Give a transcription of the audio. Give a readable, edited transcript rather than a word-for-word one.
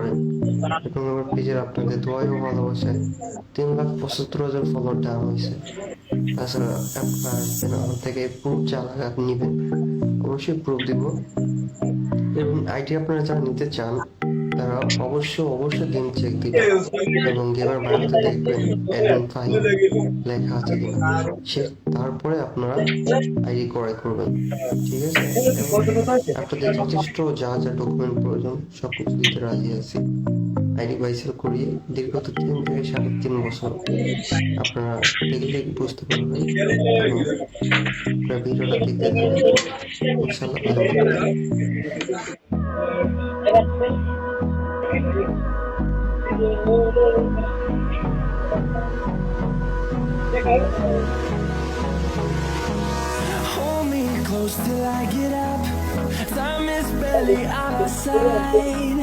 করেন এবং আমার পেজের আপনাদের দোয়ায় ও ভালোবাসায় 3,75,000 ফলোয়ার ডাউন হয়েছে। তাছাড়া আপনারা আসবেন আমার থেকে প্রুফ যা লাগে নিবেন, অবশ্যই প্রুফ দিব। এবং আইডি আপনারা যারা নিতে চান তারা অবশ্যই গেম চেক দিবেন এবং গেমের বায়োতে দেখবেন অ্যাডমিন ফাহিম লেখা আছে কিনা, সে তারপরে আপনারা আইডি ক্রয় করবেন, ঠিক আছে? এবং আপনাদের যথেষ্ট যা যা ডকুমেন্ট প্রয়োজন সবকিছু দিতে রাজি আছি। আইডি বাইসেল করিয়ে দীর্ঘত 3 থেকে 3.5 বছর আপনারা দেখলে বুঝতে পারবেন এবং আপনারা ভিডিওটা দেখতে থাকেন, ইনশাল্লাহ ভালো লাগবে। Hold me close till I get up. Time is barely on our side.